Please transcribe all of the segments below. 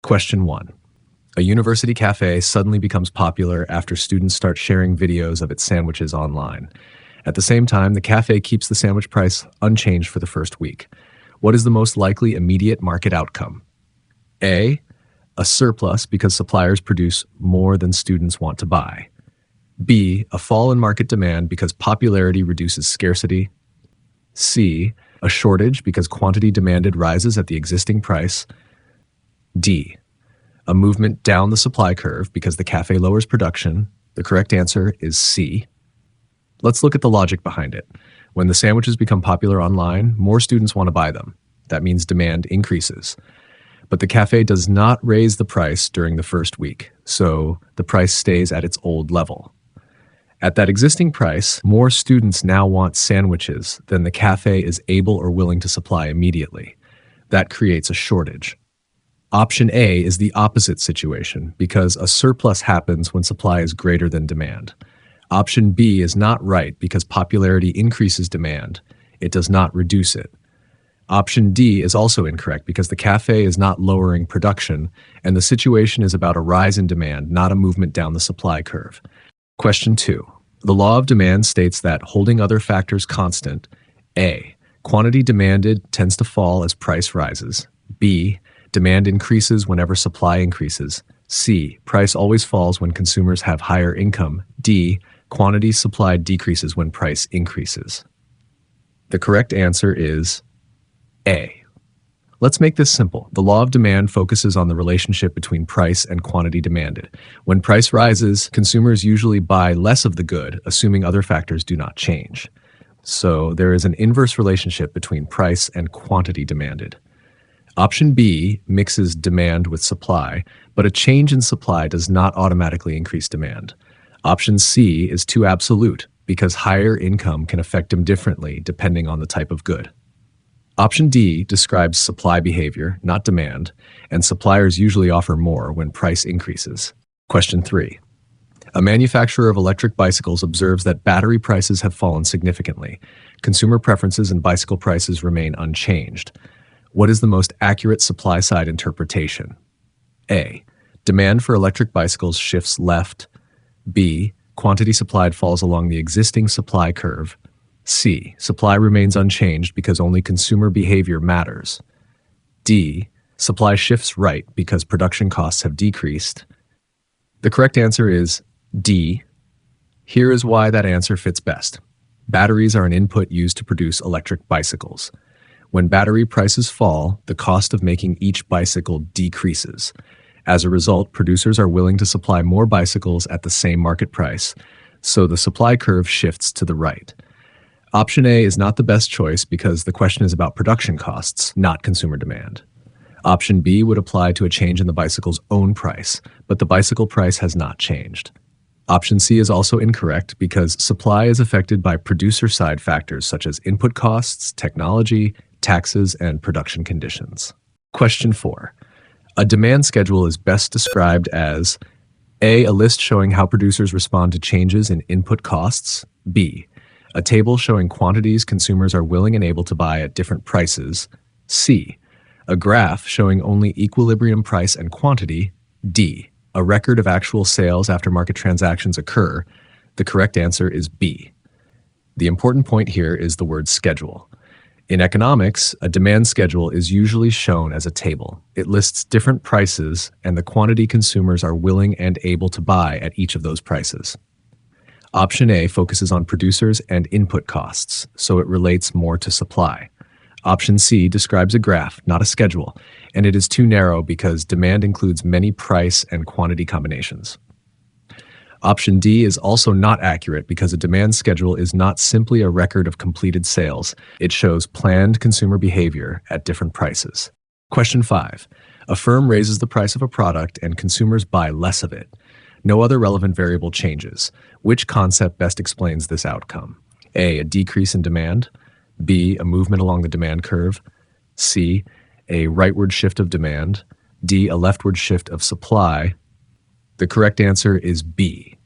Question 1. A university cafe suddenly becomes popular after students start sharing videos of its sandwiches online. At the same time, the cafe keeps the sandwich price unchanged for the first week. What is the most likely immediate market outcome? A. A surplus because suppliers produce more than students want to buy. B. A fall in market demand because popularity reduces scarcity. C. A shortage because quantity demanded rises at the existing price. D. A movement down the supply curve because the cafe lowers production. The correct answer is C. Let's look at the logic behind it. When the sandwiches become popular online, more students want to buy them. That means demand increases. But the cafe does not raise the price during the first week, so the price stays at its old level. At that existing price, more students now want sandwiches than the cafe is able or willing to supply immediately. That creates a shortage. Option A is the opposite situation because a surplus happens when supply is greater than demand. Option B is not right because popularity increases demand. It does not reduce it. Option D is also incorrect because the cafe is not lowering production, and the situation is about a rise in demand, not a movement down the supply curve. Question 2. The law of demand states that holding other factors constant, A. Quantity demanded tends to fall as price rises. B. Demand increases whenever supply increases. C. Price always falls when consumers have higher income. D. Quantity supplied decreases when price increases. The correct answer is A. Let's make this simple. The law of demand focuses on the relationship between price and quantity demanded. When price rises, consumers usually buy less of the good, assuming other factors do not change. So there is an inverse relationship between price and quantity demanded. Option B mixes demand with supply, but a change in supply does not automatically increase demand. Option C is too absolute because higher income can affect them differently depending on the type of good. Option D describes supply behavior, not demand, and suppliers usually offer more when price increases. Question 3. A manufacturer of electric bicycles observes that battery prices have fallen significantly. Consumer preferences and bicycle prices remain unchanged. What is the most accurate supply-side interpretation? A. Demand for electric bicycles shifts left. B. Quantity supplied falls along the existing supply curve. C. Supply remains unchanged because only consumer behavior matters. D. Supply shifts right because production costs have decreased. The correct answer is D. Here is why that answer fits best. Batteries are an input used to produce electric bicycles. When battery prices fall, the cost of making each bicycle decreases. As a result, producers are willing to supply more bicycles at the same market price, so the supply curve shifts to the right. Option A is not the best choice because the question is about production costs, not consumer demand. Option B would apply to a change in the bicycle's own price, but the bicycle price has not changed. Option C is also incorrect because supply is affected by producer-side factors such as input costs, technology, taxes, and production conditions. Question 4. A demand schedule is best described as A. A list showing how producers respond to changes in input costs. B. A table showing quantities consumers are willing and able to buy at different prices. C. A graph showing only equilibrium price and quantity. D. A record of actual sales after market transactions occur. The correct answer is B. The important point here is the word schedule. In economics, a demand schedule is usually shown as a table. It lists different prices and the quantity consumers are willing and able to buy at each of those prices. Option A focuses on producers and input costs, so it relates more to supply. Option C describes a graph, not a schedule, and it is too narrow because demand includes many price and quantity combinations. Option D is also not accurate because a demand schedule is not simply a record of completed sales. It shows planned consumer behavior at different prices. Question 5. A firm raises the price of a product and consumers buy less of it. No other relevant variable changes. Which concept best explains this outcome? A. A decrease in demand. B. A movement along the demand curve. C. A rightward shift of demand. D. A leftward shift of supply. The correct answer is B.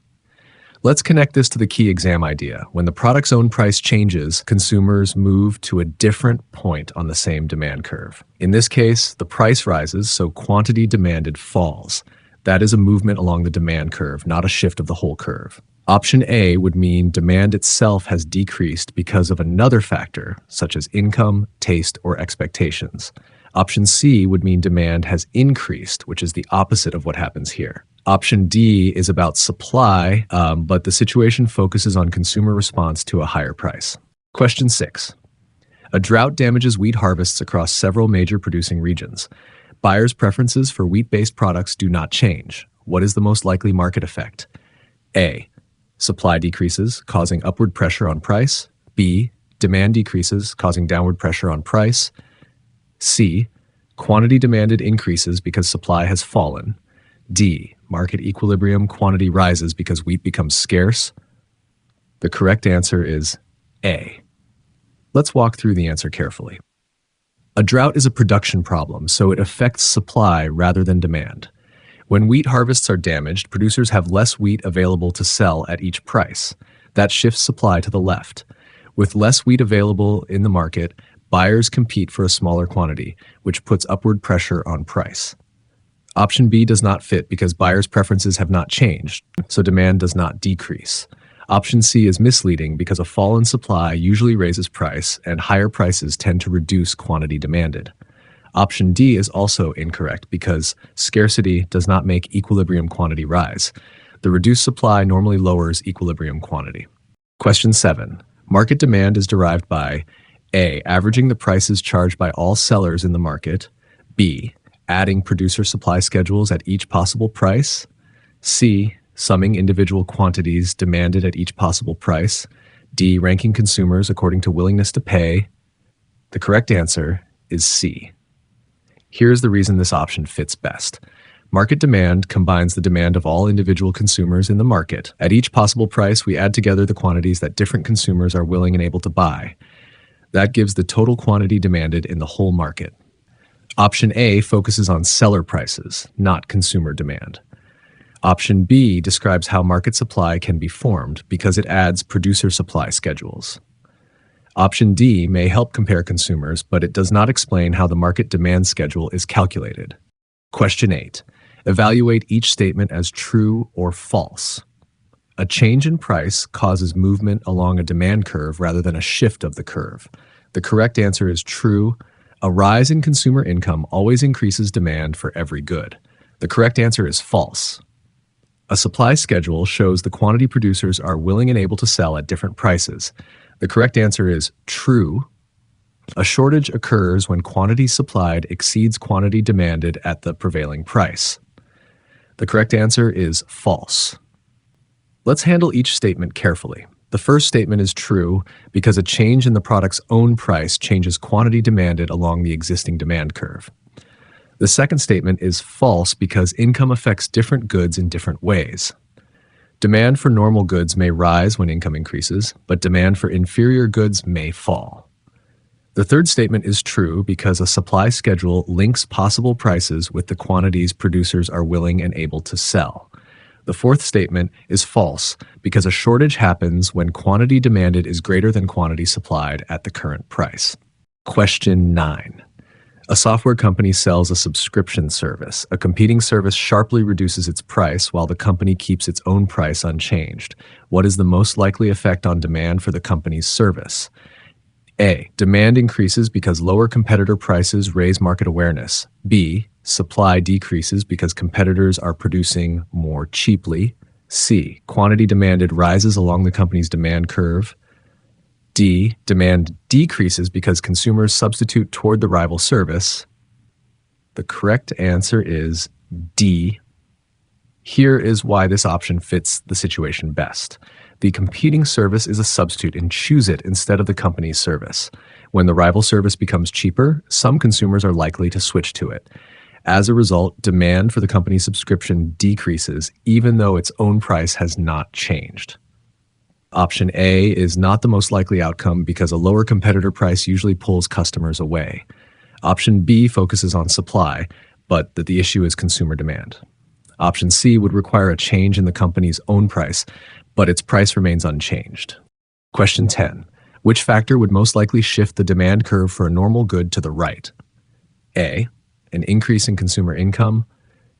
Let's connect this to the key exam idea. When the product's own price changes, consumers move to a different point on the same demand curve. In this case, the price rises, so quantity demanded falls. That is a movement along the demand curve, not a shift of the whole curve. Option A would mean demand itself has decreased because of another factor, such as income, taste, or expectations. Option C would mean demand has increased, which is the opposite of what happens here. Option D is about supply, but the situation focuses on consumer response to a higher price. Question 6. A drought damages wheat harvests across several major producing regions. Buyers' preferences for wheat-based products do not change. What is the most likely market effect? A. Supply decreases, causing upward pressure on price. B. Demand decreases, causing downward pressure on price. C. Quantity demanded increases because supply has fallen. D. Market equilibrium, quantity rises because wheat becomes scarce. The correct answer is A. Let's walk through the answer carefully. A drought is a production problem, so it affects supply rather than demand. When wheat harvests are damaged, producers have less wheat available to sell at each price. That shifts supply to the left. With less wheat available in the market, buyers compete for a smaller quantity, which puts upward pressure on price. Option B does not fit because buyers' preferences have not changed, so demand does not decrease. Option C is misleading because a fall in supply usually raises price, and higher prices tend to reduce quantity demanded. Option D is also incorrect because scarcity does not make equilibrium quantity rise. The reduced supply normally lowers equilibrium quantity. Question 7. Market demand is derived by A. Averaging the prices charged by all sellers in the market. B. Adding producer supply schedules at each possible price. C. Summing individual quantities demanded at each possible price. D. Ranking consumers according to willingness to pay. The correct answer is C. Here's the reason this option fits best. Market demand combines the demand of all individual consumers in the market. At each possible price, we add together the quantities that different consumers are willing and able to buy. That gives the total quantity demanded in the whole market. Option A focuses on seller prices, not consumer demand. Option B describes how market supply can be formed because it adds producer supply schedules. Option D may help compare consumers, but it does not explain how the market demand schedule is calculated. Question 8. Evaluate each statement as true or false. A change in price causes movement along a demand curve rather than a shift of the curve. The correct answer is true. A rise in consumer income always increases demand for every good. The correct answer is false. A supply schedule shows the quantity producers are willing and able to sell at different prices. The correct answer is true. A shortage occurs when quantity supplied exceeds quantity demanded at the prevailing price. The correct answer is false. Let's handle each statement carefully. The first statement is true because a change in the product's own price changes quantity demanded along the existing demand curve. The second statement is false because income affects different goods in different ways. Demand for normal goods may rise when income increases, but demand for inferior goods may fall. The third statement is true because a supply schedule links possible prices with the quantities producers are willing and able to sell. The fourth statement is false because a shortage happens when quantity demanded is greater than quantity supplied at the current price. Question 9. A software company sells a subscription service. A competing service sharply reduces its price while the company keeps its own price unchanged. What is the most likely effect on demand for the company's service? A. Demand increases because lower competitor prices raise market awareness. B. Supply decreases because competitors are producing more cheaply. C. Quantity demanded rises along the company's demand curve. D. Demand decreases because consumers substitute toward the rival service. The correct answer is D. Here is why this option fits the situation best. The competing service is a substitute and choose it instead of the company's service. When the rival service becomes cheaper, some consumers are likely to switch to it. As a result, demand for the company's subscription decreases even though its own price has not changed. Option A is not the most likely outcome because a lower competitor price usually pulls customers away. Option B focuses on supply, but that the issue is consumer demand. Option C would require a change in the company's own price, but its price remains unchanged. Question 10. Which factor would most likely shift the demand curve for a normal good to the right? A. An increase in consumer income.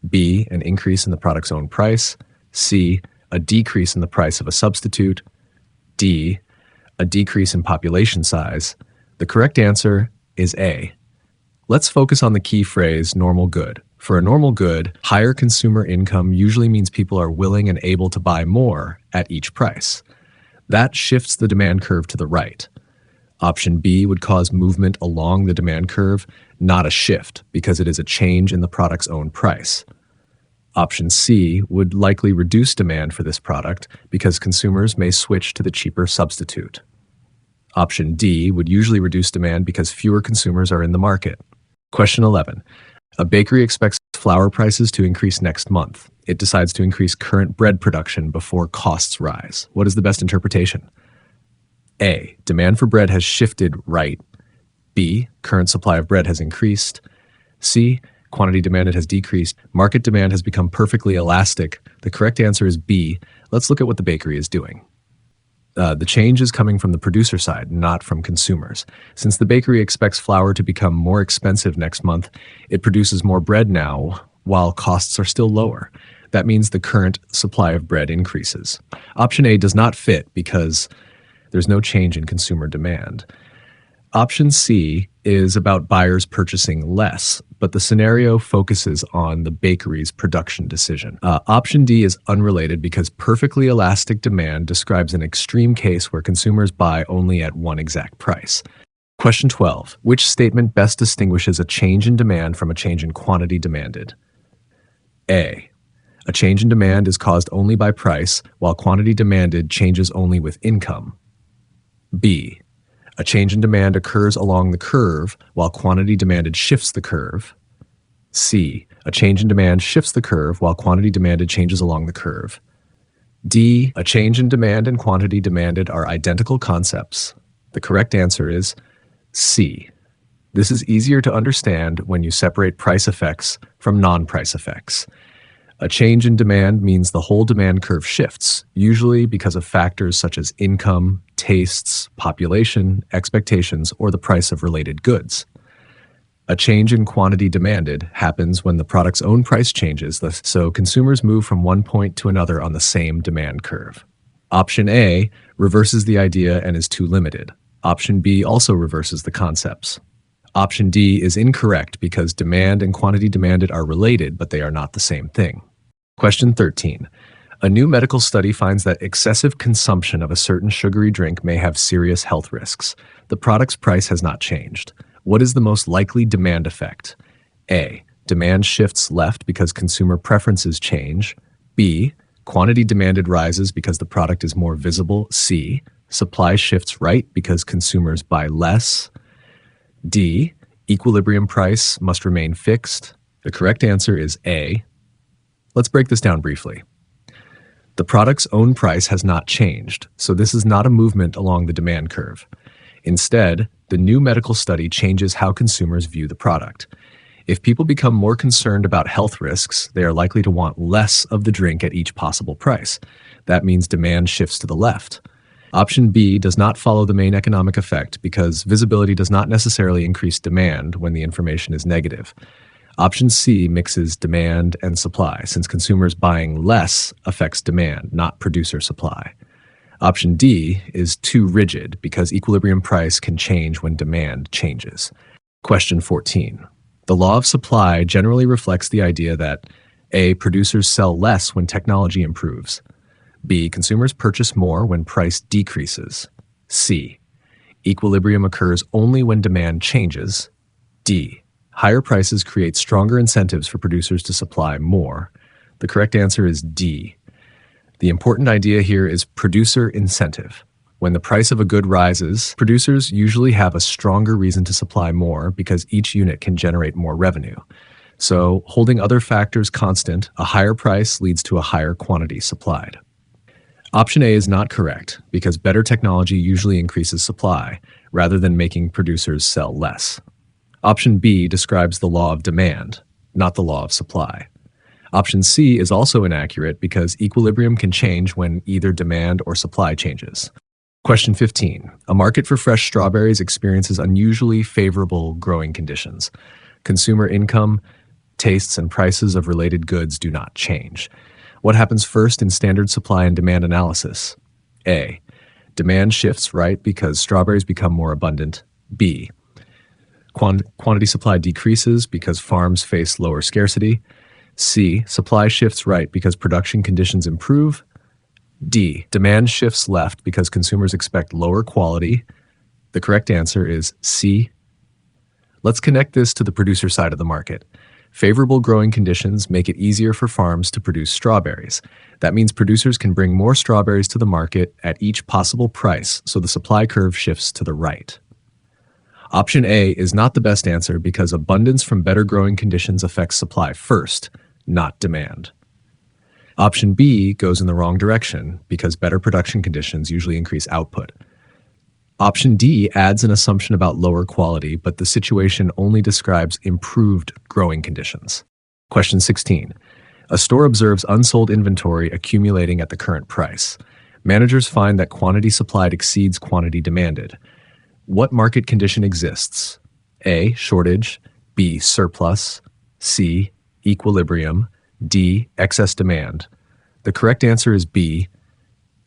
B. An increase in the product's own price. C. A decrease in the price of a substitute. D. A decrease in population size. The correct answer is A. Let's focus on the key phrase, normal good. For a normal good, higher consumer income usually means people are willing and able to buy more at each price. That shifts the demand curve to the right. Option B would cause movement along the demand curve, not a shift, because it is a change in the product's own price. Option C would likely reduce demand for this product because consumers may switch to the cheaper substitute. Option D would usually reduce demand because fewer consumers are in the market. Question 11. A bakery expects flour prices to increase next month. It decides to increase current bread production before costs rise. What is the best interpretation? A. Demand for bread has shifted right. B. Current supply of bread has increased. C. Quantity demanded has decreased. Market demand has become perfectly elastic. The correct answer is B. Let's look at what the bakery is doing. The change is coming from the producer side, not from consumers. Since the bakery expects flour to become more expensive next month, it produces more bread now while costs are still lower. That means the current supply of bread increases. Option A does not fit because there's no change in consumer demand. Option C is about buyers purchasing less, but the scenario focuses on the bakery's production decision. Option D is unrelated because perfectly elastic demand describes an extreme case where consumers buy only at one exact price. Question 12. Which statement best distinguishes a change in demand from a change in quantity demanded? A. A change in demand is caused only by price, while quantity demanded changes only with income. B. A change in demand occurs along the curve, while quantity demanded shifts the curve. C. A change in demand shifts the curve, while quantity demanded changes along the curve. D. A change in demand and quantity demanded are identical concepts. The correct answer is C. This is easier to understand when you separate price effects from non-price effects. A change in demand means the whole demand curve shifts, usually because of factors such as income, tastes, population, expectations, or the price of related goods. A change in quantity demanded happens when the product's own price changes, so consumers move from one point to another on the same demand curve. Option A reverses the idea and is too limited. Option B also reverses the concepts. Option D is incorrect because demand and quantity demanded are related, but they are not the same thing. Question 13. A new medical study finds that excessive consumption of a certain sugary drink may have serious health risks. The product's price has not changed. What is the most likely demand effect? A. Demand shifts left because consumer preferences change. B. Quantity demanded rises because the product is more visible. C. Supply shifts right because consumers buy less. D. Equilibrium price must remain fixed. The correct answer is A. Let's break this down briefly. The product's own price has not changed, so this is not a movement along the demand curve. Instead, the new medical study changes how consumers view the product. If people become more concerned about health risks, they are likely to want less of the drink at each possible price. That means demand shifts to the left. Option B does not follow the main economic effect because visibility does not necessarily increase demand when the information is negative. Option C mixes demand and supply, since consumers buying less affects demand, not producer supply. Option D is too rigid because equilibrium price can change when demand changes. Question 14. The law of supply generally reflects the idea that A. Producers sell less when technology improves. B. Consumers purchase more when price decreases. C. Equilibrium occurs only when demand changes. D. Higher prices create stronger incentives for producers to supply more. The correct answer is D. The important idea here is producer incentive. When the price of a good rises, producers usually have a stronger reason to supply more because each unit can generate more revenue. So, holding other factors constant, a higher price leads to a higher quantity supplied. Option A is not correct because better technology usually increases supply rather than making producers sell less. Option B describes the law of demand, not the law of supply. Option C is also inaccurate because equilibrium can change when either demand or supply changes. Question 15. A market for fresh strawberries experiences unusually favorable growing conditions. Consumer income, tastes, and prices of related goods do not change. What happens first in standard supply and demand analysis? A. Demand shifts right because strawberries become more abundant. B. Quantity supply decreases because farms face lower scarcity. C. Supply shifts right because production conditions improve. D. Demand shifts left because consumers expect lower quality. The correct answer is C. Let's connect this to the producer side of the market. Favorable growing conditions make it easier for farms to produce strawberries. That means producers can bring more strawberries to the market at each possible price, so the supply curve shifts to the right. Option A is not the best answer because abundance from better growing conditions affects supply first, not demand. Option B goes in the wrong direction because better production conditions usually increase output. Option D adds an assumption about lower quality, but the situation only describes improved growing conditions. Question 16. A store observes unsold inventory accumulating at the current price. Managers find that quantity supplied exceeds quantity demanded. What market condition exists? A. Shortage. B. Surplus. C. Equilibrium. D. Excess demand. The correct answer is B.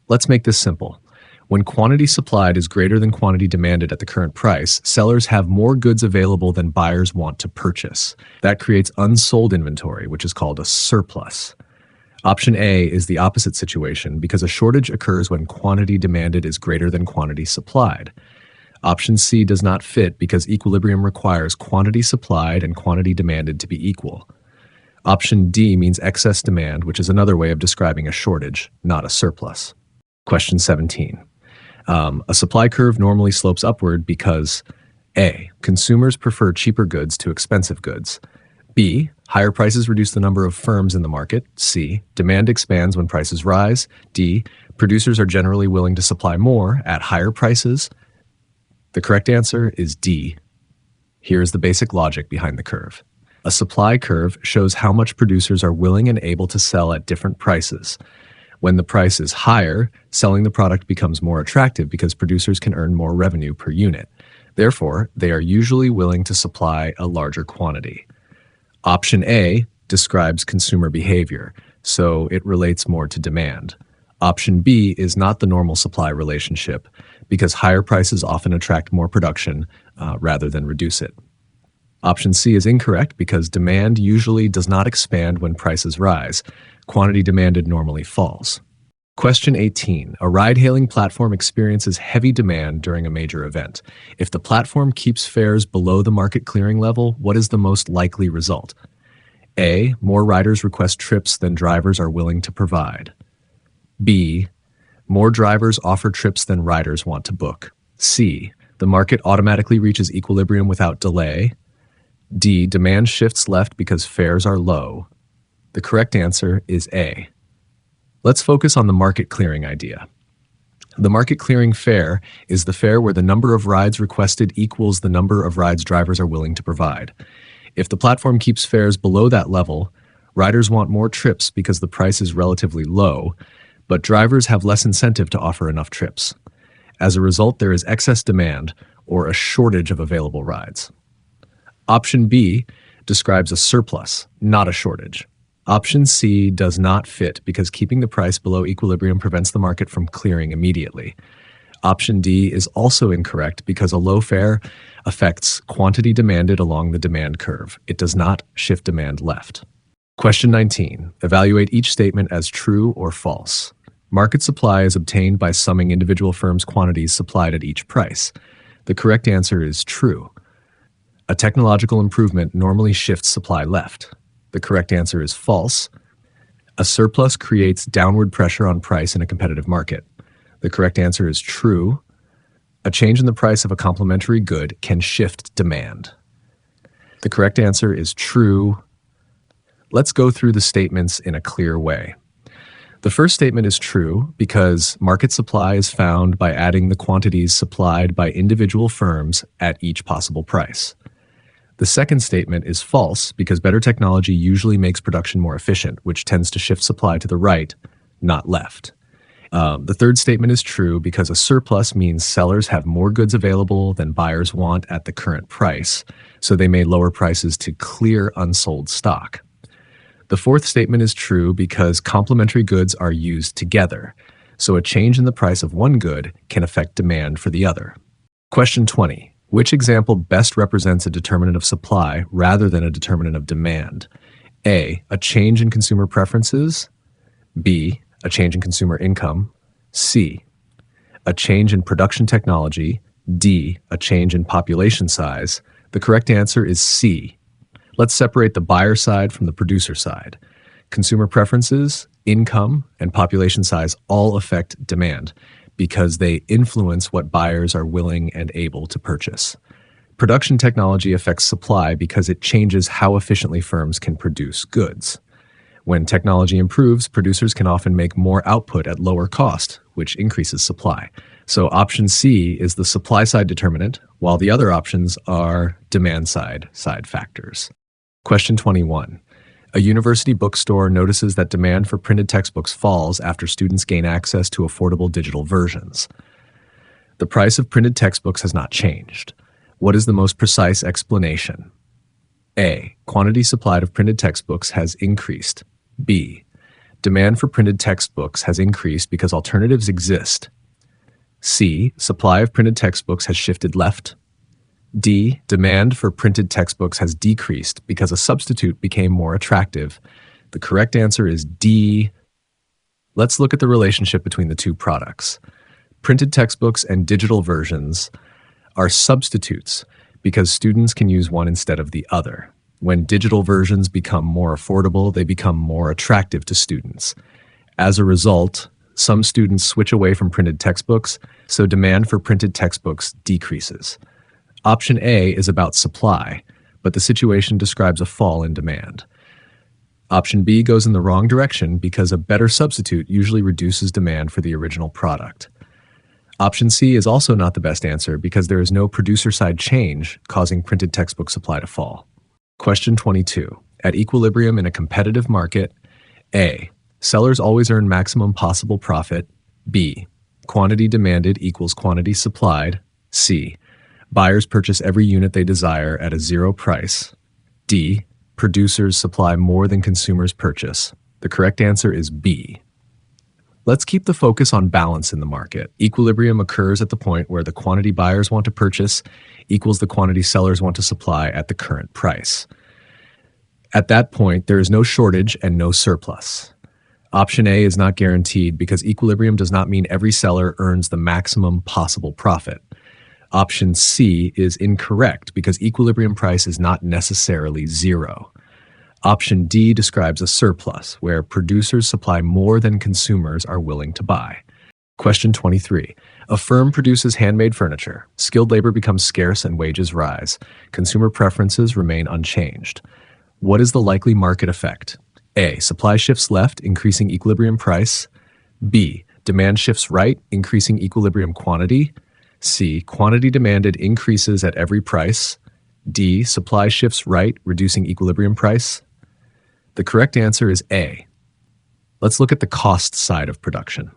Let's make this simple. When quantity supplied is greater than quantity demanded at the current price, sellers have more goods available than buyers want to purchase. That creates unsold inventory, which is called a surplus. Option A is the opposite situation because a shortage occurs when quantity demanded is greater than quantity supplied. Option C does not fit because equilibrium requires quantity supplied and quantity demanded to be equal. Option D means excess demand, which is another way of describing a shortage, not a surplus. Question 17. A supply curve normally slopes upward because A. Consumers prefer cheaper goods to expensive goods. B. Higher prices reduce the number of firms in the market. C. Demand expands when prices rise. D. Producers are generally willing to supply more at higher prices. The correct answer is D. Here is the basic logic behind the curve. A supply curve shows how much producers are willing and able to sell at different prices. When the price is higher, selling the product becomes more attractive because producers can earn more revenue per unit. Therefore, they are usually willing to supply a larger quantity. Option A describes consumer behavior, so it relates more to demand. Option B is not the normal supply relationship because higher prices often attract more production rather than reduce it. Option C is incorrect because demand usually does not expand when prices rise. Quantity demanded normally falls. Question 18. A ride-hailing platform experiences heavy demand during a major event. If the platform keeps fares below the market clearing level, what is the most likely result? A. More riders request trips than drivers are willing to provide. B. More drivers offer trips than riders want to book. C. The market automatically reaches equilibrium without delay. D. Demand shifts left because fares are low. The correct answer is A. Let's focus on the market clearing idea. The market clearing fare is the fare where the number of rides requested equals the number of rides drivers are willing to provide. If the platform keeps fares below that level, riders want more trips because the price is relatively low, but drivers have less incentive to offer enough trips. As a result, there is excess demand or a shortage of available rides. Option B describes a surplus, not a shortage. Option C does not fit because keeping the price below equilibrium prevents the market from clearing immediately. Option D is also incorrect because a low fare affects quantity demanded along the demand curve. It does not shift demand left. Question 19. Evaluate each statement as true or false. Market supply is obtained by summing individual firms' quantities supplied at each price. The correct answer is true. A technological improvement normally shifts supply left. The correct answer is false. A surplus creates downward pressure on price in a competitive market. The correct answer is true. A change in the price of a complementary good can shift demand. The correct answer is true. Let's go through the statements in a clear way. The first statement is true because market supply is found by adding the quantities supplied by individual firms at each possible price. The second statement is false because better technology usually makes production more efficient, which tends to shift supply to the right, not left. The third statement is true because a surplus means sellers have more goods available than buyers want at the current price, so they may lower prices to clear unsold stock. The fourth statement is true because complementary goods are used together, so a change in the price of one good can affect demand for the other. Question 20. Which example best represents a determinant of supply rather than a determinant of demand? A change in consumer preferences. B, a change in consumer income. C, a change in production technology. D, a change in population size. The correct answer is C. Let's separate the buyer side from the producer side. Consumer preferences, income, and population size all affect demand because they influence what buyers are willing and able to purchase. Production technology affects supply because it changes how efficiently firms can produce goods. When technology improves, producers can often make more output at lower cost, which increases supply. So option C is the supply side determinant, while the other options are demand side factors. Question 21. A university bookstore notices that demand for printed textbooks falls after students gain access to affordable digital versions. The price of printed textbooks has not changed. What is the most precise explanation? A, quantity supplied of printed textbooks has increased. B, demand for printed textbooks has increased because alternatives exist. C, supply of printed textbooks has shifted left. D, demand for printed textbooks has decreased because a substitute became more attractive. The correct answer is D. Let's look at the relationship between the two products. Printed textbooks and digital versions are substitutes because students can use one instead of the other. When digital versions become more affordable, they become more attractive to students. As a result, some students switch away from printed textbooks, so demand for printed textbooks decreases. Option A is about supply, but the situation describes a fall in demand. Option B goes in the wrong direction because a better substitute usually reduces demand for the original product. Option C is also not the best answer because there is no producer-side change causing printed textbook supply to fall. Question 22. At equilibrium in a competitive market, A, sellers always earn maximum possible profit. B, quantity demanded equals quantity supplied. C, buyers purchase every unit they desire at a zero price. D, producers supply more than consumers purchase. The correct answer is B. Let's keep the focus on balance in the market. Equilibrium occurs at the point where the quantity buyers want to purchase equals the quantity sellers want to supply at the current price. At that point, there is no shortage and no surplus. Option A is not guaranteed because equilibrium does not mean every seller earns the maximum possible profit. Option C is incorrect because equilibrium price is not necessarily zero. Option D describes a surplus, where producers supply more than consumers are willing to buy. Question 23. A firm produces handmade furniture. Skilled labor becomes scarce and wages rise. Consumer preferences remain unchanged. What is the likely market effect? A, supply shifts left, increasing equilibrium price. B, demand shifts right, increasing equilibrium quantity. C, quantity demanded increases at every price. D, supply shifts right, reducing equilibrium price. The correct answer is A. Let's look at the cost side of production.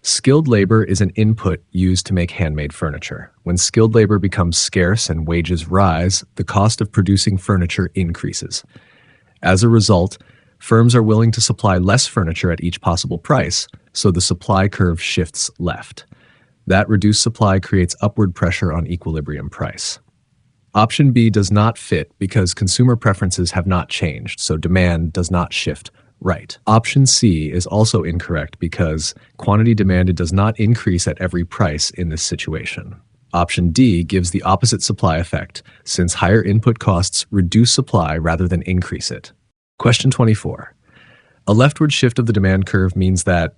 Skilled labor is an input used to make handmade furniture. When skilled labor becomes scarce and wages rise, the cost of producing furniture increases. As a result, firms are willing to supply less furniture at each possible price, so the supply curve shifts left. That reduced supply creates upward pressure on equilibrium price. Option B does not fit because consumer preferences have not changed, so demand does not shift right. Option C is also incorrect because quantity demanded does not increase at every price in this situation. Option D gives the opposite supply effect, since higher input costs reduce supply rather than increase it. Question 24. A leftward shift of the demand curve means that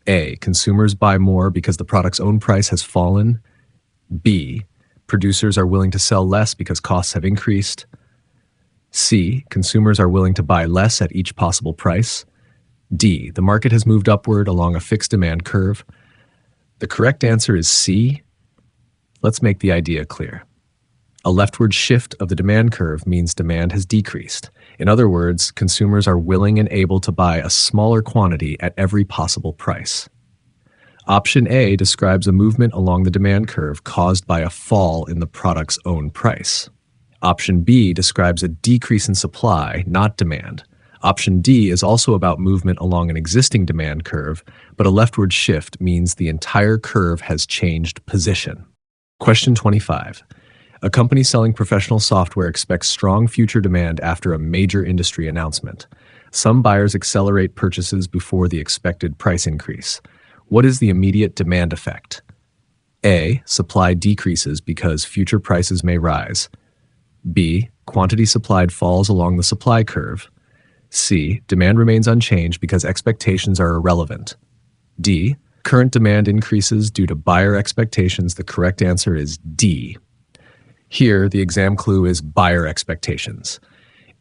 A, consumers buy more because the product's own price has fallen. B, producers are willing to sell less because costs have increased. C, consumers are willing to buy less at each possible price. D, the market has moved upward along a fixed demand curve. The correct answer is C. Let's make the idea clear. A leftward shift of the demand curve means demand has decreased. In other words, consumers are willing and able to buy a smaller quantity at every possible price. Option A describes a movement along the demand curve caused by a fall in the product's own price. Option B describes a decrease in supply, not demand. Option D is also about movement along an existing demand curve, but a leftward shift means the entire curve has changed position. Question 25. A company selling professional software expects strong future demand after a major industry announcement. Some buyers accelerate purchases before the expected price increase. What is the immediate demand effect? A. Supply decreases because future prices may rise. B. Quantity supplied falls along the supply curve. C. Demand remains unchanged because expectations are irrelevant. D. Current demand increases due to buyer expectations. The correct answer is D. Here, the exam clue is buyer expectations.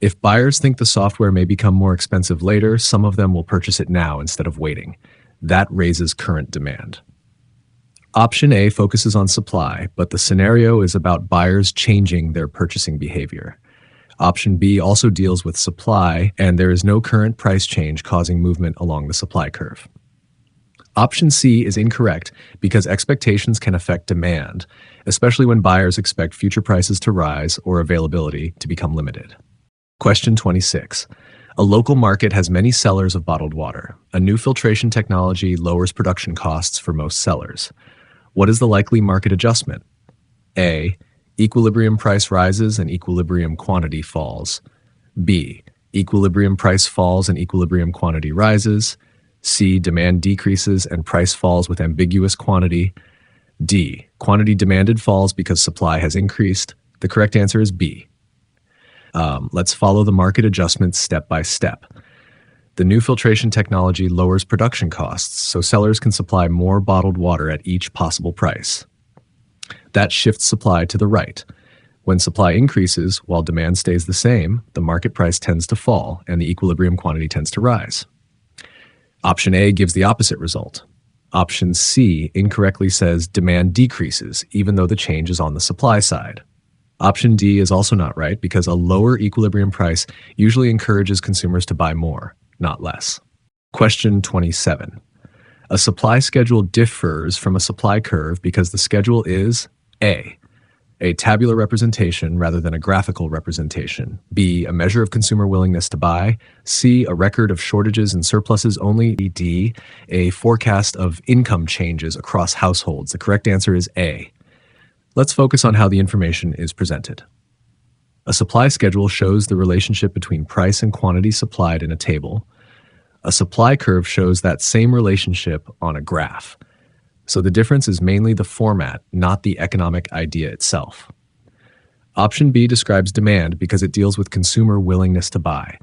If buyers think the software may become more expensive later, some of them will purchase it now instead of waiting. That raises current demand. Option A focuses on supply, but the scenario is about buyers changing their purchasing behavior. Option B also deals with supply, and there is no current price change causing movement along the supply curve. Option C is incorrect because expectations can affect demand, especially when buyers expect future prices to rise or availability to become limited. Question 26. A local market has many sellers of bottled water. A new filtration technology lowers production costs for most sellers. What is the likely market adjustment? A. Equilibrium price rises and equilibrium quantity falls. B. Equilibrium price falls and equilibrium quantity rises. C. Demand decreases and price falls with ambiguous quantity. D. Quantity demanded falls because supply has increased. The correct answer is B. Let's follow the market adjustments step by step. The new filtration technology lowers production costs, so sellers can supply more bottled water at each possible price. That shifts supply to the right. When supply increases while demand stays the same, the market price tends to fall and the equilibrium quantity tends to rise. Option A gives the opposite result. Option C incorrectly says demand decreases, even though the change is on the supply side. Option D is also not right because a lower equilibrium price usually encourages consumers to buy more, not less. Question 27. A supply schedule differs from a supply curve because the schedule is A. Tabular representation rather than a graphical representation. B. A measure of consumer willingness to buy. C. A record of shortages and surpluses only. D. A forecast of income changes across households. The correct answer is A. Let's focus on how the information is presented. A supply schedule shows the relationship between price and quantity supplied in a table. A supply curve shows that same relationship on a graph. So the difference is mainly the format, not the economic idea itself. Option B describes demand because it deals with consumer willingness to buy.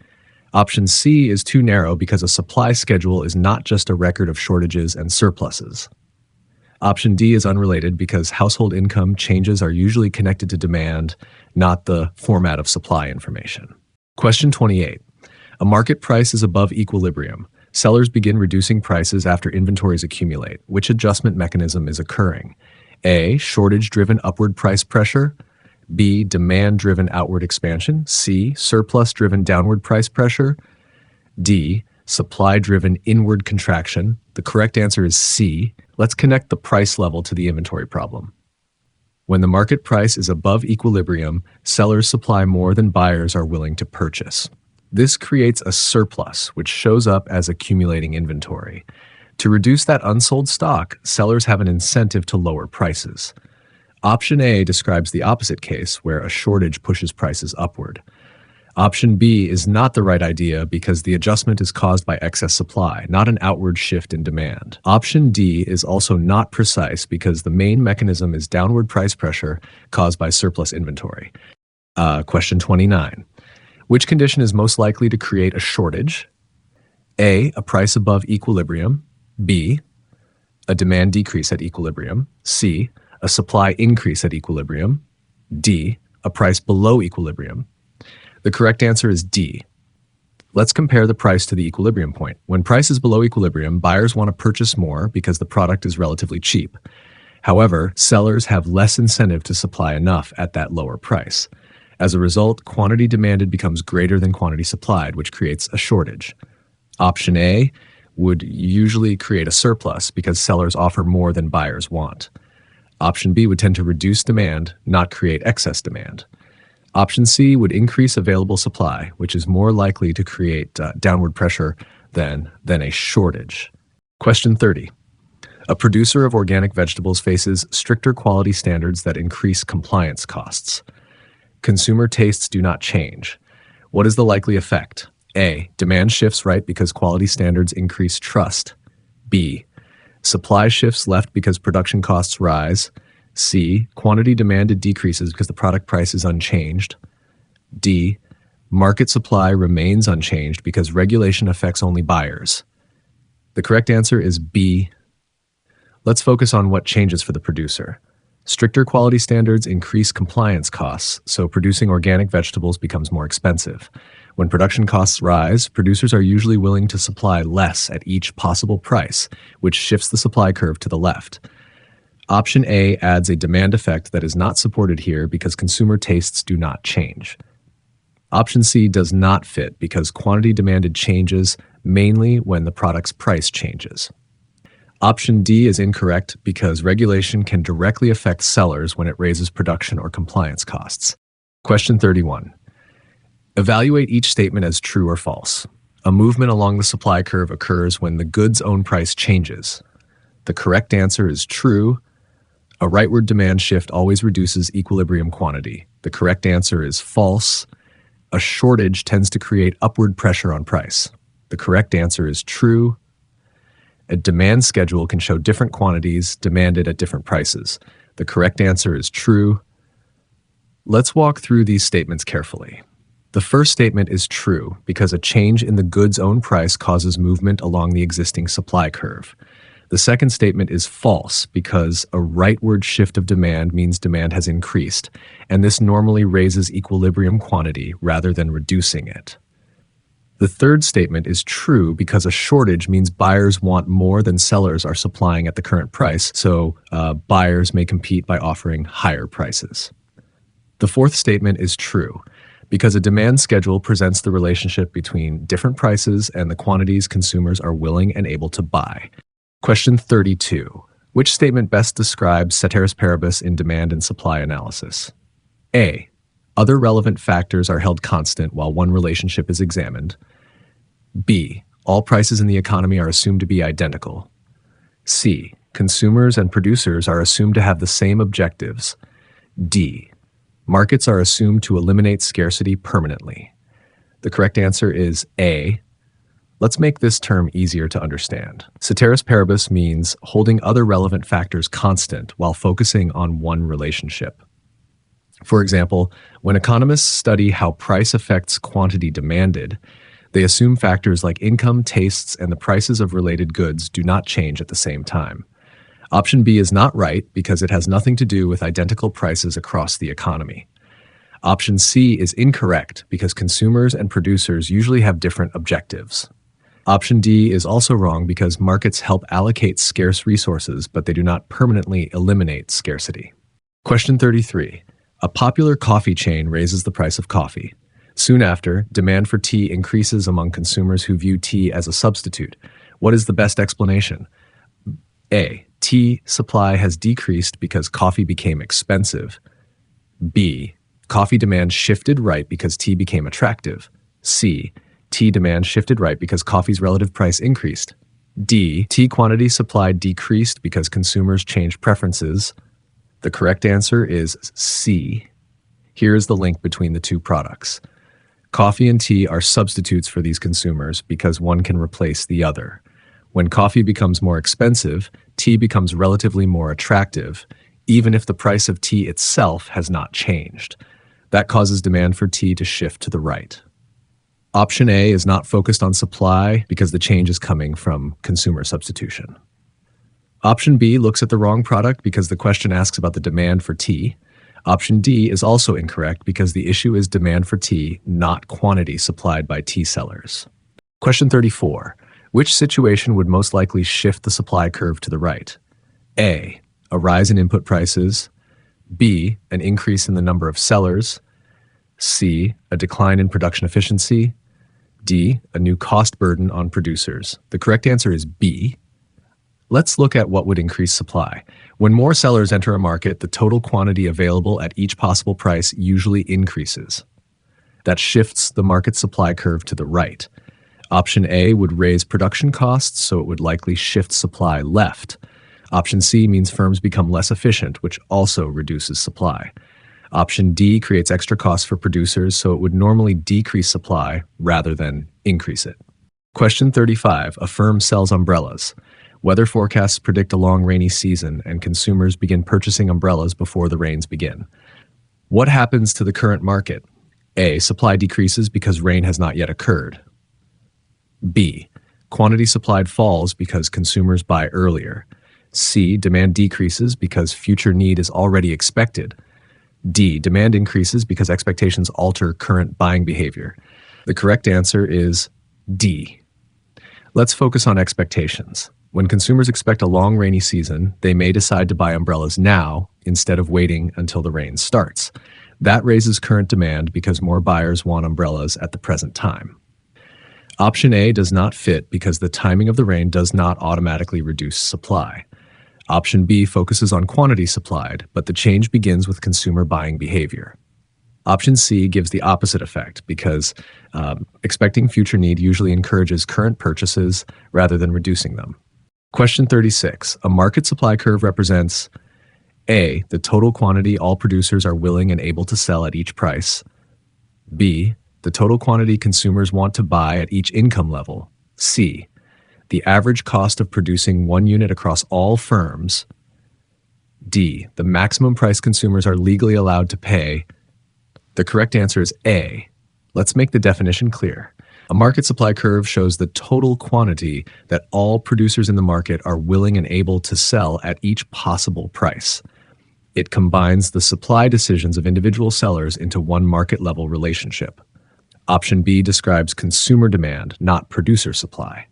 Option C is too narrow because a supply schedule is not just a record of shortages and surpluses. Option D is unrelated because household income changes are usually connected to demand, not the format of supply information. Question 28. A market price is above equilibrium. Sellers begin reducing prices after inventories accumulate. Which adjustment mechanism is occurring? A. Shortage-driven upward price pressure. B. Demand-driven outward expansion. C. Surplus-driven downward price pressure. D. Supply-driven inward contraction. The correct answer is C. Let's connect the price level to the inventory problem. When the market price is above equilibrium, sellers supply more than buyers are willing to purchase. This creates a surplus, which shows up as accumulating inventory. To reduce that unsold stock, sellers have an incentive to lower prices. Option A describes the opposite case, where a shortage pushes prices upward. Option B is not the right idea because the adjustment is caused by excess supply, not an outward shift in demand. Option D is also not precise because the main mechanism is downward price pressure caused by surplus inventory. Question 29. Which condition is most likely to create a shortage? A. A price above equilibrium. B. A demand decrease at equilibrium. C. A supply increase at equilibrium. D. A price below equilibrium. The correct answer is D. Let's compare the price to the equilibrium point. When price is below equilibrium, buyers want to purchase more because the product is relatively cheap. However, sellers have less incentive to supply enough at that lower price. As a result, quantity demanded becomes greater than quantity supplied, which creates a shortage. Option A would usually create a surplus because sellers offer more than buyers want. Option B would tend to reduce demand, not create excess demand. Option C would increase available supply, which is more likely to create downward pressure than a shortage. Question 30. A producer of organic vegetables faces stricter quality standards that increase compliance costs. Consumer tastes do not change. What is the likely effect? A. Demand shifts right because quality standards increase trust. B. Supply shifts left because production costs rise. C. Quantity demanded decreases because the product price is unchanged. D. Market supply remains unchanged because regulation affects only buyers. The correct answer is B. Let's focus on what changes for the producer. Stricter quality standards increase compliance costs, so producing organic vegetables becomes more expensive. When production costs rise, producers are usually willing to supply less at each possible price, which shifts the supply curve to the left. Option A adds a demand effect that is not supported here because consumer tastes do not change. Option C does not fit because quantity demanded changes mainly when the product's price changes. Option D is incorrect because regulation can directly affect sellers when it raises production or compliance costs. Question 31. Evaluate each statement as true or false. A movement along the supply curve occurs when the goods' own price changes. The correct answer is true. A rightward demand shift always reduces equilibrium quantity. The correct answer is false. A shortage tends to create upward pressure on price. The correct answer is true. A demand schedule can show different quantities demanded at different prices. The correct answer is true. Let's walk through these statements carefully. The first statement is true because a change in the goods' own price causes movement along the existing supply curve. The second statement is false because a rightward shift of demand means demand has increased, and this normally raises equilibrium quantity rather than reducing it. The third statement is true because a shortage means buyers want more than sellers are supplying at the current price, so buyers may compete by offering higher prices. The fourth statement is true because a demand schedule presents the relationship between different prices and the quantities consumers are willing and able to buy. Question 32. Which statement best describes ceteris paribus in demand and supply analysis? A. Other relevant factors are held constant while one relationship is examined. B. All prices in the economy are assumed to be identical. C. Consumers and producers are assumed to have the same objectives. D. Markets are assumed to eliminate scarcity permanently. The correct answer is A. Let's make this term easier to understand. Ceteris paribus means holding other relevant factors constant while focusing on one relationship. For example, when economists study how price affects quantity demanded, they assume factors like income, tastes, and the prices of related goods do not change at the same time. Option B is not right because it has nothing to do with identical prices across the economy. Option C is incorrect because consumers and producers usually have different objectives. Option D is also wrong because markets help allocate scarce resources, but they do not permanently eliminate scarcity. Question 33. A popular coffee chain raises the price of coffee. Soon after, demand for tea increases among consumers who view tea as a substitute. What is the best explanation? A. Tea supply has decreased because coffee became expensive. B. Coffee demand shifted right because tea became attractive. C. Tea demand shifted right because coffee's relative price increased. D. Tea quantity supplied decreased because consumers changed preferences. The correct answer is C. Here is the link between the two products. Coffee and tea are substitutes for these consumers because one can replace the other. When coffee becomes more expensive, tea becomes relatively more attractive, even if the price of tea itself has not changed. That causes demand for tea to shift to the right. Option A is not focused on supply because the change is coming from consumer substitution. Option B looks at the wrong product because the question asks about the demand for tea. Option D is also incorrect because the issue is demand for tea, not quantity supplied by tea sellers. Question 34. Which situation would most likely shift the supply curve to the right? A. a rise in input prices, B, an increase in the number of sellers, C, a decline in production efficiency, D, a new cost burden on producers. The correct answer is B. Let's look at what would increase supply. When more sellers enter a market, the total quantity available at each possible price usually increases. That shifts the market supply curve to the right. Option A would raise production costs, so it would likely shift supply left. Option C means firms become less efficient, which also reduces supply. Option D creates extra costs for producers, so it would normally decrease supply rather than increase it. Question 35. A firm sells umbrellas. Weather forecasts predict a long rainy season, and consumers begin purchasing umbrellas before the rains begin. What happens to the current market? A. Supply decreases because rain has not yet occurred. B. Quantity supplied falls because consumers buy earlier. C. Demand decreases because future need is already expected. D. Demand increases because expectations alter current buying behavior. The correct answer is D. Let's focus on expectations. When consumers expect a long rainy season, they may decide to buy umbrellas now instead of waiting until the rain starts. That raises current demand because more buyers want umbrellas at the present time. Option A does not fit because the timing of the rain does not automatically reduce supply. Option B focuses on quantity supplied, but the change begins with consumer buying behavior. Option C gives the opposite effect because expecting future need usually encourages current purchases rather than reducing them. Question 36. A market supply curve represents A. The total quantity all producers are willing and able to sell at each price. B. The total quantity consumers want to buy at each income level. C. The average cost of producing one unit across all firms. D. The maximum price consumers are legally allowed to pay. The correct answer is A. Let's make the definition clear. A market supply curve shows the total quantity that all producers in the market are willing and able to sell at each possible price. It combines the supply decisions of individual sellers into one market-level relationship. Option B describes consumer demand, not producer supply.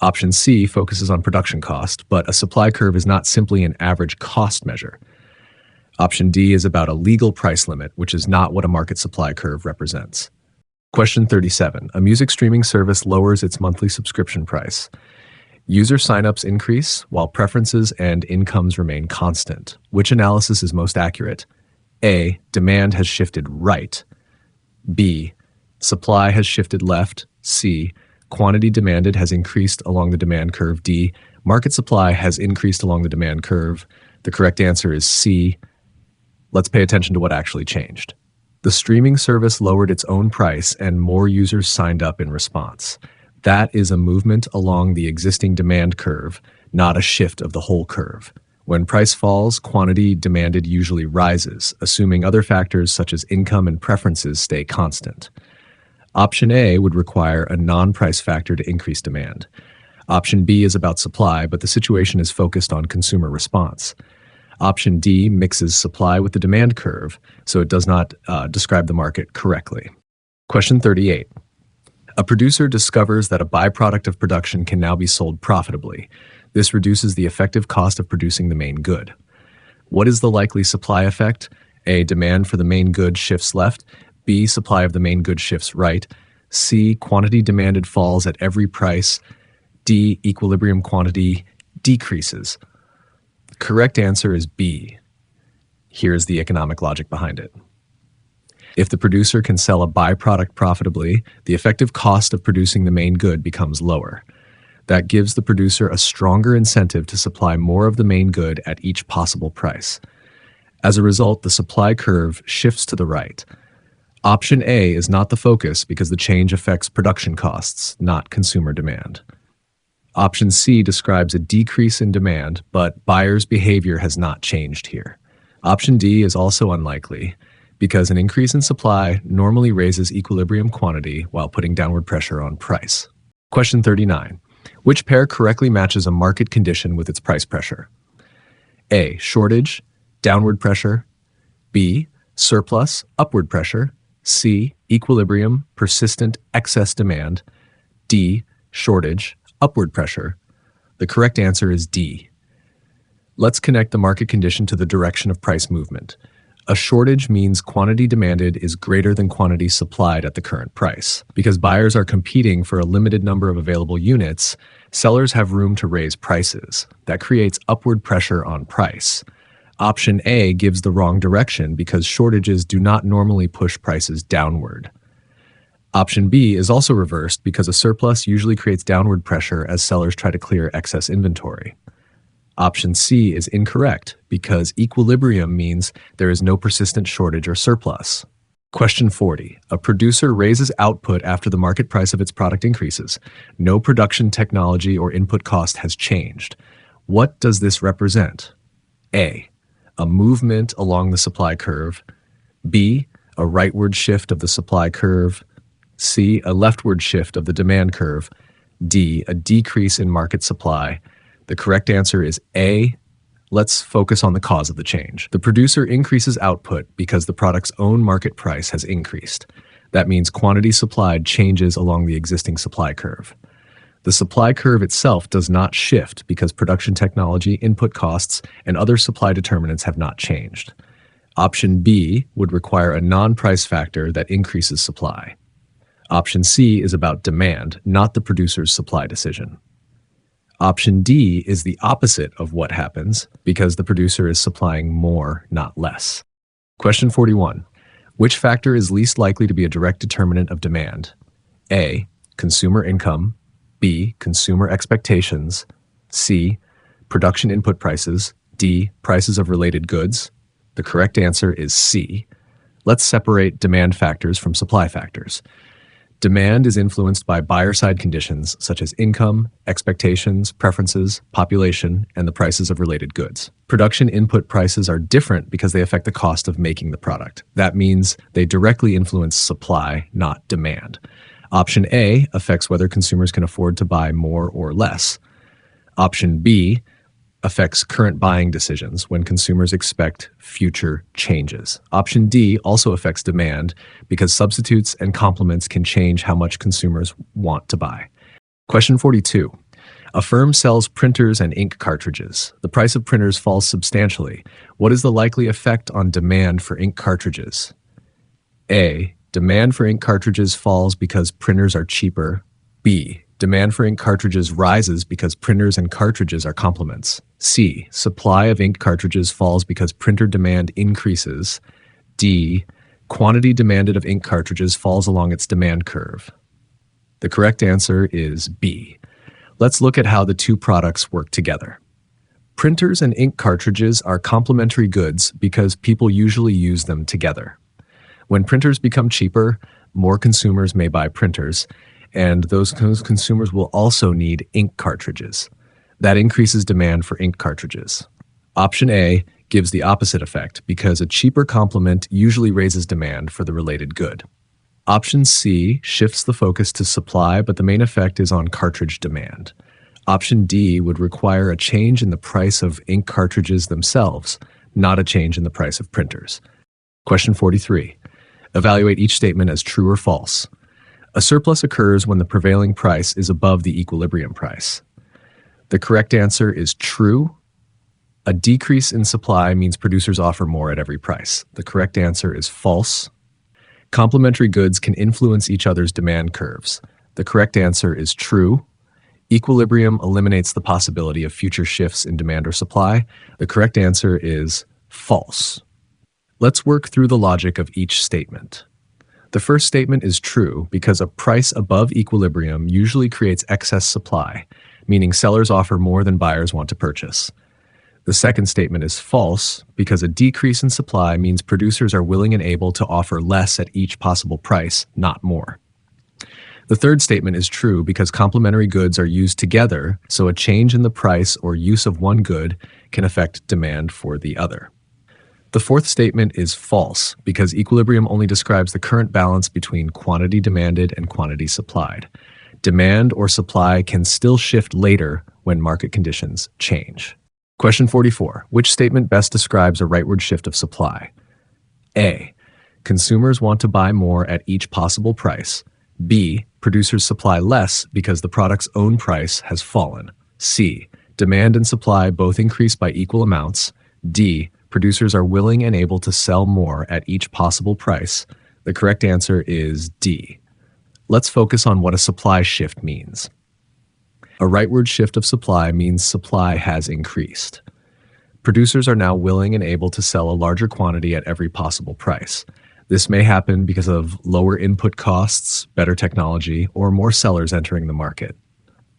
Option C focuses on production cost, but a supply curve is not simply an average cost measure. Option D is about a legal price limit, which is not what a market supply curve represents. Question 37. A music streaming service lowers its monthly subscription price. User signups increase while preferences and incomes remain constant. Which analysis is most accurate? A. Demand has shifted right. B. Supply has shifted left. C. Quantity demanded has increased along the demand curve. D. Market supply has increased along the demand curve. The correct answer is C. Let's pay attention to what actually changed. The streaming service lowered its own price and more users signed up in response. That is a movement along the existing demand curve, not a shift of the whole curve. When price falls, quantity demanded usually rises, assuming other factors such as income and preferences stay constant. Option A would require a non-price factor to increase demand. Option B is about supply, but the situation is focused on consumer response. Option D mixes supply with the demand curve, so it does not describe the market correctly. Question 38. A producer discovers that a byproduct of production can now be sold profitably. This reduces the effective cost of producing the main good. What is the likely supply effect? A. Demand for the main good shifts left. B. Supply of the main good shifts right. C. Quantity demanded falls at every price. D. Equilibrium quantity decreases. The correct answer is B. Here's the economic logic behind it. If the producer can sell a byproduct profitably, the effective cost of producing the main good becomes lower. That gives the producer a stronger incentive to supply more of the main good at each possible price. As a result, the supply curve shifts to the right. Option A is not the focus because the change affects production costs, not consumer demand. Option C describes a decrease in demand, but buyers' behavior has not changed here. Option D is also unlikely because an increase in supply normally raises equilibrium quantity while putting downward pressure on price. Question 39. Which pair correctly matches a market condition with its price pressure? A. Shortage, downward pressure. B. Surplus, upward pressure. C. Equilibrium, persistent excess demand. D. Shortage, upward pressure. The correct answer is D. Let's connect the market condition to the direction of price movement. A shortage means quantity demanded is greater than quantity supplied at the current price. Because buyers are competing for a limited number of available units, sellers have room to raise prices. That creates upward pressure on price. Option A gives the wrong direction because shortages do not normally push prices downward. Option B is also reversed because a surplus usually creates downward pressure as sellers try to clear excess inventory. Option C is incorrect because equilibrium means there is no persistent shortage or surplus. Question 40. A producer raises output after the market price of its product increases. No production technology or input cost has changed. What does this represent? A. A movement along the supply curve. B. A rightward shift of the supply curve. C. A leftward shift of the demand curve. D. A decrease in market supply. The correct answer is A. Let's focus on the cause of the change. The producer increases output because the product's own market price has increased. That means quantity supplied changes along the existing supply curve. The supply curve itself does not shift because production technology, input costs, and other supply determinants have not changed. Option B would require a non-price factor that increases supply. Option C is about demand, not the producer's supply decision. Option D is the opposite of what happens because the producer is supplying more, not less. Question 41. Which factor is least likely to be a direct determinant of demand? A. Consumer income. B. Consumer expectations. C. Production input prices. D. Prices of related goods. The correct answer is C. Let's separate demand factors from supply factors. Demand is influenced by buyer-side conditions such as income, expectations, preferences, population, and the prices of related goods. Production input prices are different because they affect the cost of making the product. That means they directly influence supply, not demand. Option A affects whether consumers can afford to buy more or less. Option B affects current buying decisions when consumers expect future changes. Option D also affects demand because substitutes and complements can change how much consumers want to buy. Question 42. A firm sells printers and ink cartridges. The price of printers falls substantially. What is the likely effect on demand for ink cartridges? A. Demand for ink cartridges falls because printers are cheaper. B. Demand for ink cartridges rises because printers and cartridges are complements. C. Supply of ink cartridges falls because printer demand increases. D. Quantity demanded of ink cartridges falls along its demand curve. The correct answer is B. Let's look at how the two products work together. Printers and ink cartridges are complementary goods because people usually use them together. When printers become cheaper, more consumers may buy printers, and those consumers will also need ink cartridges. That increases demand for ink cartridges. Option A gives the opposite effect because a cheaper complement usually raises demand for the related good. Option C shifts the focus to supply, but the main effect is on cartridge demand. Option D would require a change in the price of ink cartridges themselves, not a change in the price of printers. Question 43. Evaluate each statement as true or false. A surplus occurs when the prevailing price is above the equilibrium price. The correct answer is true. A decrease in supply means producers offer more at every price. The correct answer is false. Complementary goods can influence each other's demand curves. The correct answer is true. Equilibrium eliminates the possibility of future shifts in demand or supply. The correct answer is false. Let's work through the logic of each statement. The first statement is true because a price above equilibrium usually creates excess supply, meaning sellers offer more than buyers want to purchase. The second statement is false because a decrease in supply means producers are willing and able to offer less at each possible price, not more. The third statement is true because complementary goods are used together, so a change in the price or use of one good can affect demand for the other. The fourth statement is false because equilibrium only describes the current balance between quantity demanded and quantity supplied. Demand or supply can still shift later when market conditions change. Question 44. Which statement best describes a rightward shift of supply? A. Consumers want to buy more at each possible price. B. Producers supply less because the product's own price has fallen. C. Demand and supply both increase by equal amounts. D. Producers are willing and able to sell more at each possible price. The correct answer is D. Let's focus on what a supply shift means. A rightward shift of supply means supply has increased. Producers are now willing and able to sell a larger quantity at every possible price. This may happen because of lower input costs, better technology, or more sellers entering the market.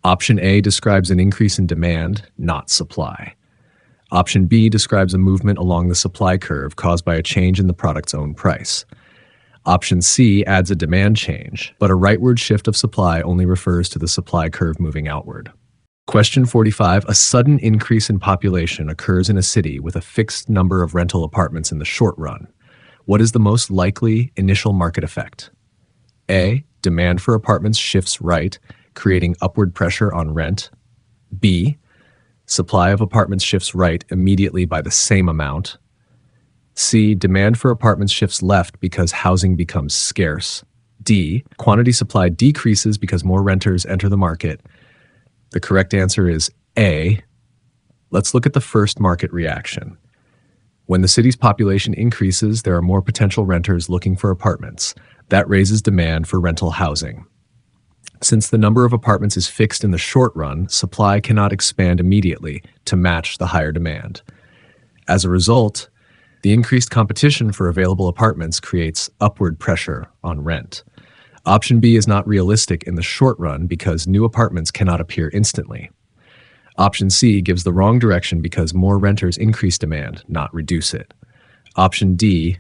Option A describes an increase in demand, not supply. Option B describes a movement along the supply curve caused by a change in the product's own price. Option C adds a demand change, but a rightward shift of supply only refers to the supply curve moving outward. Question 45. A sudden increase in population occurs in a city with a fixed number of rental apartments in the short run. What is the most likely initial market effect? A. Demand for apartments shifts right, creating upward pressure on rent. B. Supply of apartments shifts right immediately by the same amount. C. Demand for apartments shifts left because housing becomes scarce. D. Quantity supply decreases because more renters enter the market. The correct answer is A. Let's look at the first market reaction. When the city's population increases, there are more potential renters looking for apartments. That raises demand for rental housing. Since the number of apartments is fixed in the short run, supply cannot expand immediately to match the higher demand. As a result, the increased competition for available apartments creates upward pressure on rent. Option B is not realistic in the short run because new apartments cannot appear instantly. Option C gives the wrong direction because more renters increase demand, not reduce it. Option D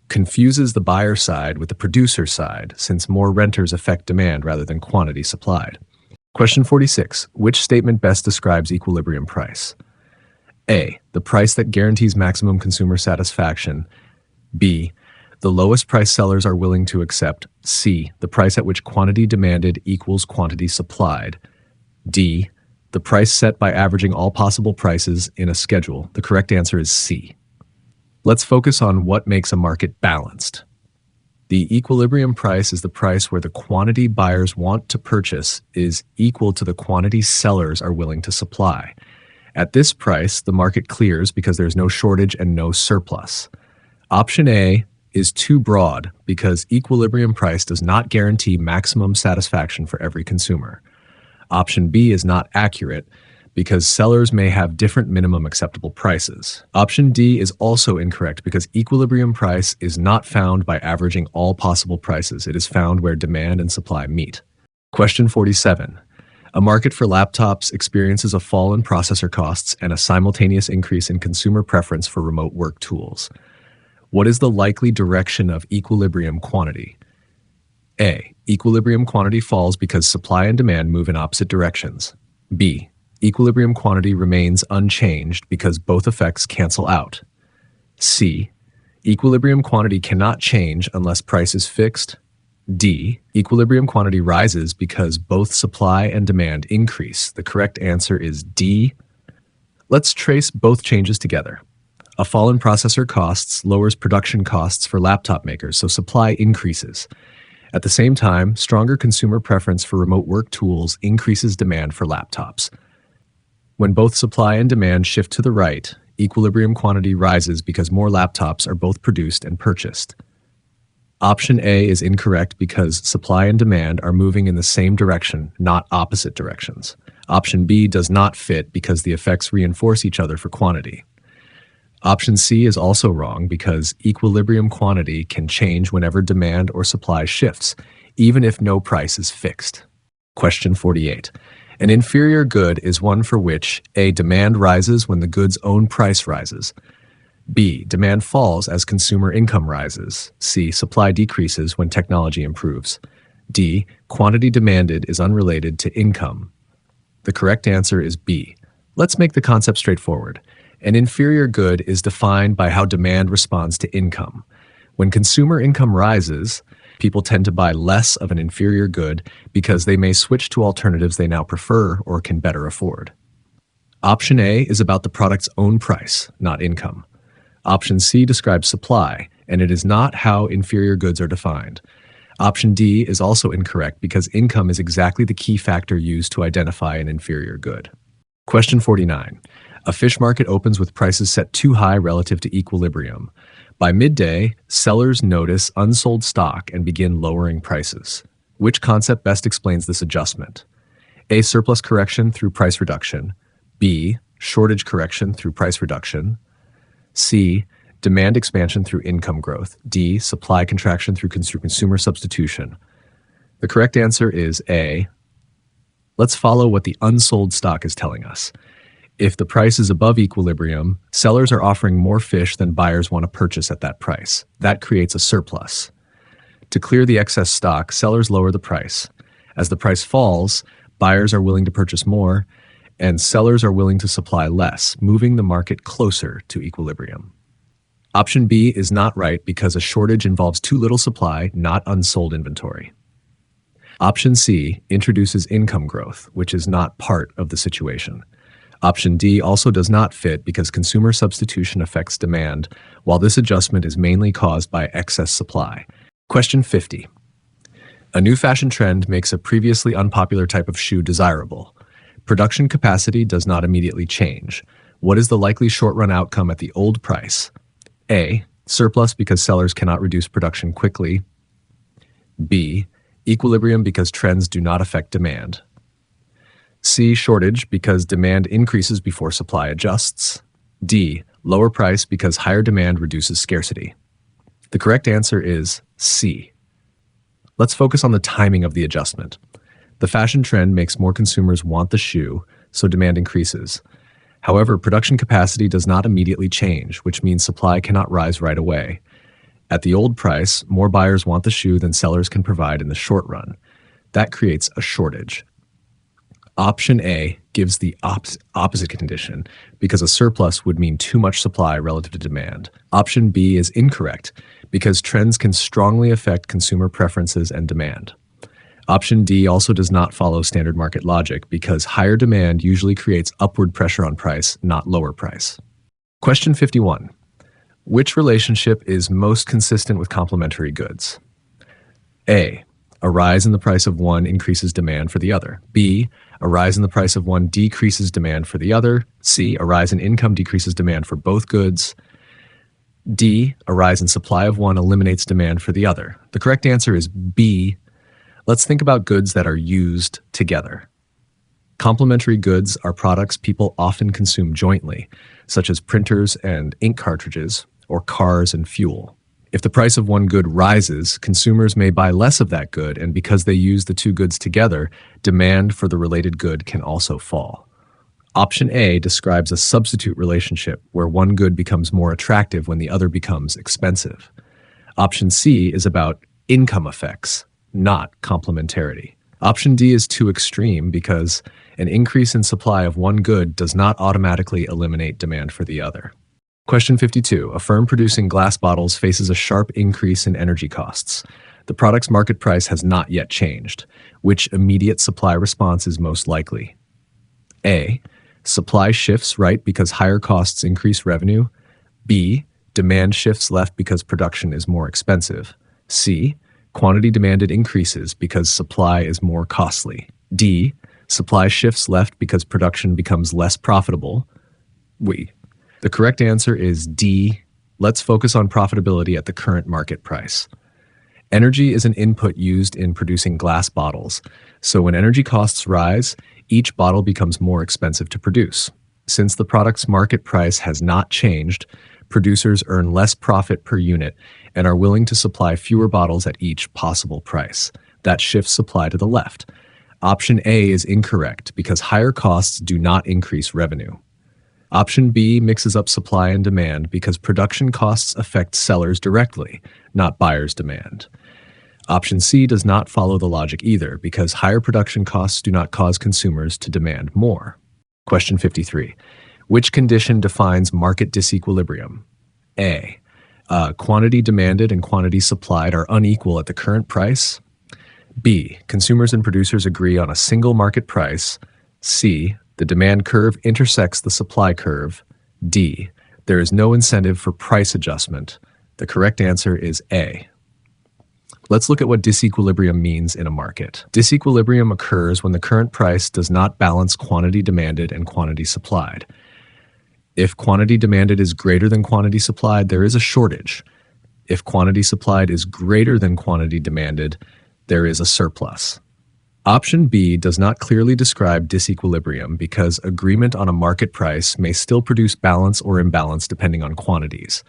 confuses the buyer side with the producer side since more renters affect demand rather than quantity supplied. Question 46. Which statement best describes equilibrium price? A. The price that guarantees maximum consumer satisfaction. B. The lowest price sellers are willing to accept. C. The price at which quantity demanded equals quantity supplied. D. The price set by averaging all possible prices in a schedule. The correct answer is C. Let's focus on what makes a market balanced. The equilibrium price is the price where the quantity buyers want to purchase is equal to the quantity sellers are willing to supply. At this price, the market clears because there's no shortage and no surplus. Option A is too broad because equilibrium price does not guarantee maximum satisfaction for every consumer. Option B is not accurate because sellers may have different minimum acceptable prices. Option D is also incorrect because equilibrium price is not found by averaging all possible prices. It is found where demand and supply meet. Question 47. A market for laptops experiences a fall in processor costs and a simultaneous increase in consumer preference for remote work tools. What is the likely direction of equilibrium quantity? A. Equilibrium quantity falls because supply and demand move in opposite directions. B. Equilibrium quantity remains unchanged because both effects cancel out. C. Equilibrium quantity cannot change unless price is fixed. D. Equilibrium quantity rises because both supply and demand increase. The correct answer is D. Let's trace both changes together. A fall in processor costs lowers production costs for laptop makers, so supply increases. At the same time, stronger consumer preference for remote work tools increases demand for laptops. When both supply and demand shift to the right, equilibrium quantity rises because more laptops are both produced and purchased. Option A is incorrect because supply and demand are moving in the same direction, not opposite directions. Option B does not fit because the effects reinforce each other for quantity. Option C is also wrong because equilibrium quantity can change whenever demand or supply shifts, even if no price is fixed. Question 48. An inferior good is one for which A. Demand rises when the good's own price rises. B. Demand falls as consumer income rises. C. Supply decreases when technology improves. D. Quantity demanded is unrelated to income. The correct answer is B. Let's make the concept straightforward. An inferior good is defined by how demand responds to income. When consumer income rises, people tend to buy less of an inferior good because they may switch to alternatives they now prefer or can better afford. Option A is about the product's own price, not income. Option C describes supply, and it is not how inferior goods are defined. Option D is also incorrect because income is exactly the key factor used to identify an inferior good. Question 49. A fish market opens with prices set too high relative to equilibrium. By midday, sellers notice unsold stock and begin lowering prices. Which concept best explains this adjustment? A. Surplus correction through price reduction. B. Shortage correction through price reduction. C. Demand expansion through income growth. D. Supply contraction through consumer substitution. The correct answer is A. Let's follow what the unsold stock is telling us. If the price is above equilibrium, sellers are offering more fish than buyers want to purchase at that price. That creates a surplus. To clear the excess stock, sellers lower the price. As the price falls, buyers are willing to purchase more, and sellers are willing to supply less, moving the market closer to equilibrium. Option B is not right because a shortage involves too little supply, not unsold inventory. Option C introduces income growth, which is not part of the situation. Option D also does not fit because consumer substitution affects demand, while this adjustment is mainly caused by excess supply. Question 50. A new fashion trend makes a previously unpopular type of shoe desirable. Production capacity does not immediately change. What is the likely short-run outcome at the old price? A. Surplus because sellers cannot reduce production quickly. B. Equilibrium because trends do not affect demand. C. Shortage because demand increases before supply adjusts. D. Lower price because higher demand reduces scarcity. The correct answer is C. Let's focus on the timing of the adjustment. The fashion trend makes more consumers want the shoe, so demand increases. However, production capacity does not immediately change, which means supply cannot rise right away. At the old price, more buyers want the shoe than sellers can provide in the short run. That creates a shortage. Option A gives the opposite condition because a surplus would mean too much supply relative to demand. Option B is incorrect because trends can strongly affect consumer preferences and demand. Option D also does not follow standard market logic because higher demand usually creates upward pressure on price, not lower price. Question 51. Which relationship is most consistent with complementary goods? A. A rise in the price of one increases demand for the other. B. A rise in the price of one decreases demand for the other. C. A rise in income decreases demand for both goods. D. A rise in supply of one eliminates demand for the other. The correct answer is B. Let's think about goods that are used together. Complementary goods are products people often consume jointly, such as printers and ink cartridges, or cars and fuel. If the price of one good rises, consumers may buy less of that good, and because they use the two goods together, demand for the related good can also fall. Option A describes a substitute relationship where one good becomes more attractive when the other becomes expensive. Option C is about income effects, not complementarity. Option D is too extreme because an increase in supply of one good does not automatically eliminate demand for the other. Question 52. A firm producing glass bottles faces a sharp increase in energy costs. The product's market price has not yet changed. Which immediate supply response is most likely? A. Supply shifts right because higher costs increase revenue. B. Demand shifts left because production is more expensive. C. Quantity demanded increases because supply is more costly. D. Supply shifts left because production becomes less profitable. The correct answer is D. Let's focus on profitability at the current market price. Energy is an input used in producing glass bottles, so when energy costs rise, each bottle becomes more expensive to produce. Since the product's market price has not changed, producers earn less profit per unit and are willing to supply fewer bottles at each possible price. That shifts supply to the left. Option A is incorrect because higher costs do not increase revenue. Option B mixes up supply and demand because production costs affect sellers directly, not buyers' demand. Option C does not follow the logic either because higher production costs do not cause consumers to demand more. Question 53. Which condition defines market disequilibrium? A. Quantity demanded and quantity supplied are unequal at the current price. B. Consumers and producers agree on a single market price. C. The demand curve intersects the supply curve. D. There is no incentive for price adjustment. The correct answer is A. Let's look at what disequilibrium means in a market. Disequilibrium occurs when the current price does not balance quantity demanded and quantity supplied. If quantity demanded is greater than quantity supplied, there is a shortage. If quantity supplied is greater than quantity demanded, there is a surplus. Option B does not clearly describe disequilibrium because agreement on a market price may still produce balance or imbalance depending on quantities.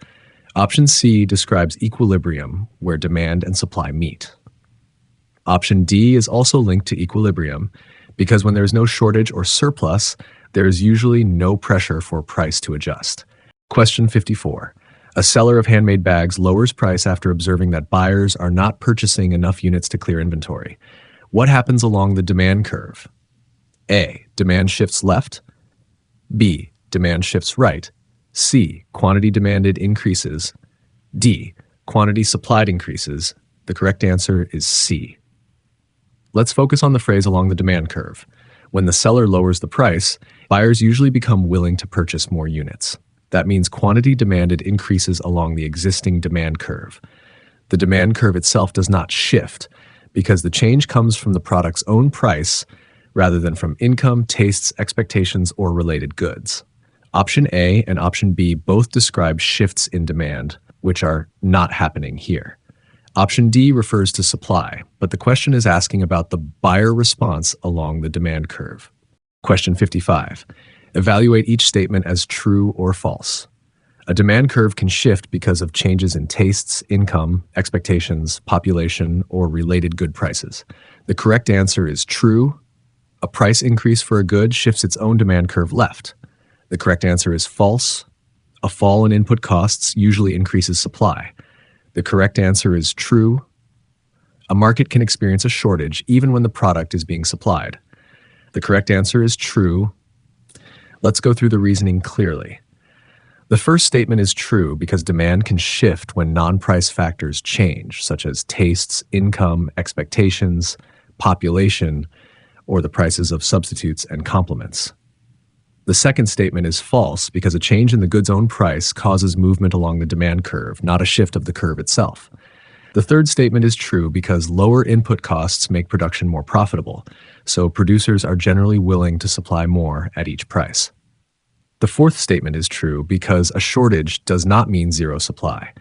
Option C describes equilibrium, where demand and supply meet. Option D is also linked to equilibrium because when there is no shortage or surplus, there is usually no pressure for price to adjust. Question 54. A seller of handmade bags lowers price after observing that buyers are not purchasing enough units to clear inventory. What happens along the demand curve? A. Demand shifts left. B. Demand shifts right. C. Quantity demanded increases. D. Quantity supplied increases. The correct answer is C. Let's focus on the phrase along the demand curve. When the seller lowers the price, buyers usually become willing to purchase more units. That means quantity demanded increases along the existing demand curve. The demand curve itself does not shift because the change comes from the product's own price rather than from income, tastes, expectations, or related goods. Option A and option B both describe shifts in demand, which are not happening here. Option D refers to supply, but the question is asking about the buyer response along the demand curve. Question 55. Evaluate each statement as true or false. A demand curve can shift because of changes in tastes, income, expectations, population, or related good prices. The correct answer is true. A price increase for a good shifts its own demand curve left. The correct answer is false. A fall in input costs usually increases supply. The correct answer is true. A market can experience a shortage even when the product is being supplied. The correct answer is true. Let's go through the reasoning clearly. The first statement is true because demand can shift when non-price factors change, such as tastes, income, expectations, population, or the prices of substitutes and complements. The second statement is false because a change in the good's own price causes movement along the demand curve, not a shift of the curve itself. The third statement is true because lower input costs make production more profitable, so producers are generally willing to supply more at each price. The fourth statement is true because a shortage does not mean zero supply.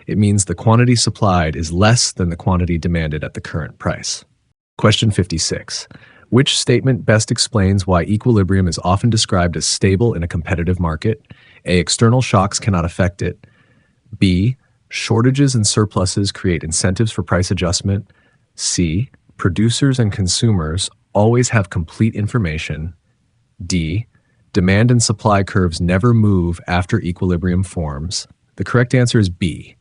It means the quantity supplied is less than the quantity demanded at the current price. Question 56. Which statement best explains why equilibrium is often described as stable in a competitive market? A. External shocks cannot affect it. B. Shortages and surpluses create incentives for price adjustment. C. Producers and consumers always have complete information. D. Demand and supply curves never move after equilibrium forms. The correct answer is B.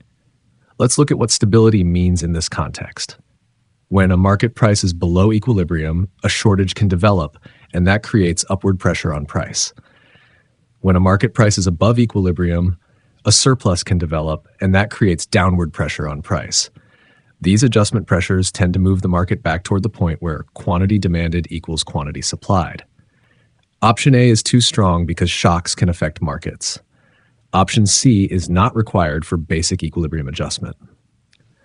Let's look at what stability means in this context. When a market price is below equilibrium, a shortage can develop, and that creates upward pressure on price. When a market price is above equilibrium, a surplus can develop, and that creates downward pressure on price. These adjustment pressures tend to move the market back toward the point where quantity demanded equals quantity supplied. Option A is too strong because shocks can affect markets. Option C is not required for basic equilibrium adjustment.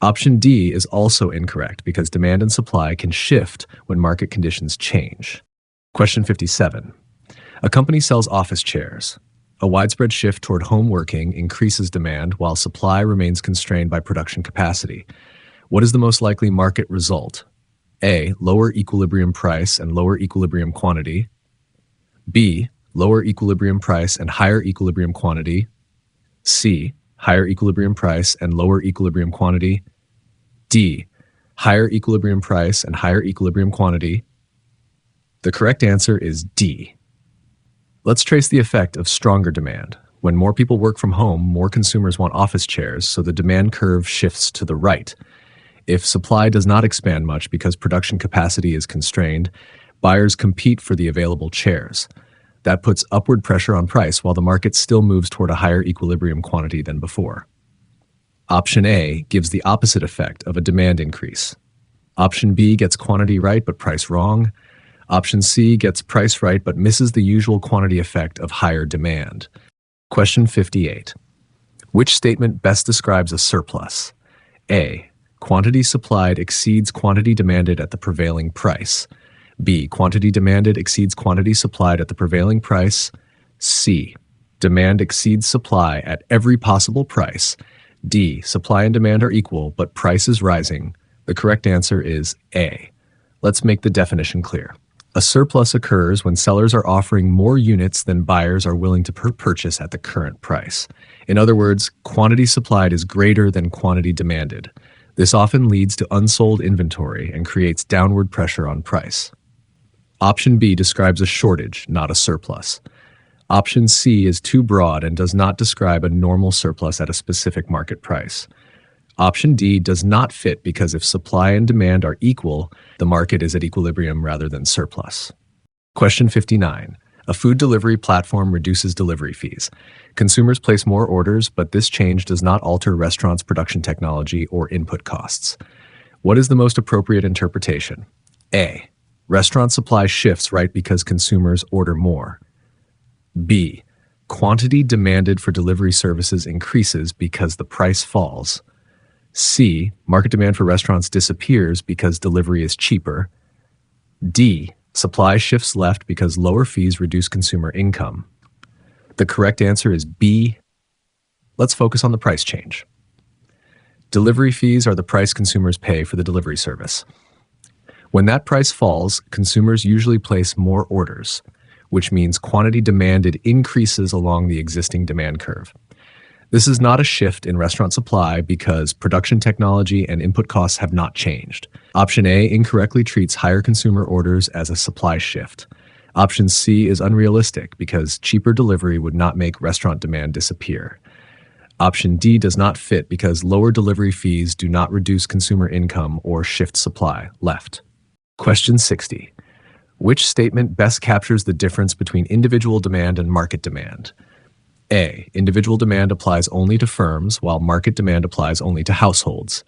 Option D is also incorrect because demand and supply can shift when market conditions change. Question 57. A company sells office chairs. A widespread shift toward home working increases demand while supply remains constrained by production capacity. What is the most likely market result? A. Lower equilibrium price and lower equilibrium quantity. B. Lower equilibrium price and higher equilibrium quantity. C. Higher equilibrium price and lower equilibrium quantity. D. Higher equilibrium price and higher equilibrium quantity. The correct answer is D. Let's trace the effect of stronger demand. When more people work from home, more consumers want office chairs, so the demand curve shifts to the right. If supply does not expand much because production capacity is constrained, buyers compete for the available chairs. That puts upward pressure on price while the market still moves toward a higher equilibrium quantity than before. Option A gives the opposite effect of a demand increase. Option B gets quantity right but price wrong. Option C gets price right but misses the usual quantity effect of higher demand. Question 58. Which statement best describes a surplus? A. Quantity supplied exceeds quantity demanded at the prevailing price. B. Quantity demanded exceeds quantity supplied at the prevailing price. C. Demand exceeds supply at every possible price. D. Supply and demand are equal, but price is rising. The correct answer is A. Let's make the definition clear. A surplus occurs when sellers are offering more units than buyers are willing to purchase at the current price. In other words, quantity supplied is greater than quantity demanded. This often leads to unsold inventory and creates downward pressure on price. Option B describes a shortage, not a surplus. Option C is too broad and does not describe a normal surplus at a specific market price. Option D does not fit because if supply and demand are equal, the market is at equilibrium rather than surplus. Question 59. A food delivery platform reduces delivery fees. Consumers place more orders, but this change does not alter restaurants' production technology or input costs. What is the most appropriate interpretation? A. Restaurant supply shifts right because consumers order more. B. Quantity demanded for delivery services increases because the price falls. C. Market demand for restaurants disappears because delivery is cheaper. D. Supply shifts left because lower fees reduce consumer income. The correct answer is B. Let's focus on the price change. Delivery fees are the price consumers pay for the delivery service. When that price falls, consumers usually place more orders, which means quantity demanded increases along the existing demand curve. This is not a shift in restaurant supply because production technology and input costs have not changed. Option A incorrectly treats higher consumer orders as a supply shift. Option C is unrealistic because cheaper delivery would not make restaurant demand disappear. Option D does not fit because lower delivery fees do not reduce consumer income or shift supply left. Question 60. Which statement best captures the difference between individual demand and market demand? A. Individual demand applies only to firms, while market demand applies only to households.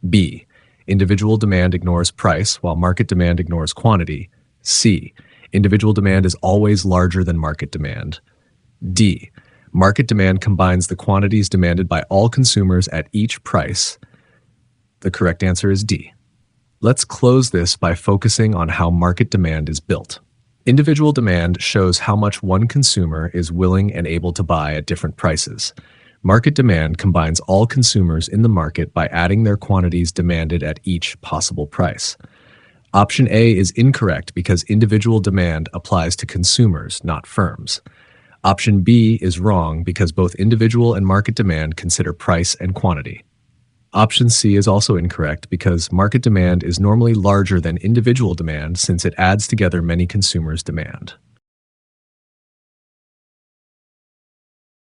B. Individual demand ignores price, while market demand ignores quantity. C. Individual demand is always larger than market demand. D. Market demand combines the quantities demanded by all consumers at each price. The correct answer is D. Let's close this by focusing on how market demand is built. Individual demand shows how much one consumer is willing and able to buy at different prices. Market demand combines all consumers in the market by adding their quantities demanded at each possible price. Option A is incorrect because individual demand applies to consumers, not firms. Option B is wrong because both individual and market demand consider price and quantity. Option C is also incorrect because market demand is normally larger than individual demand since it adds together many consumers' demand.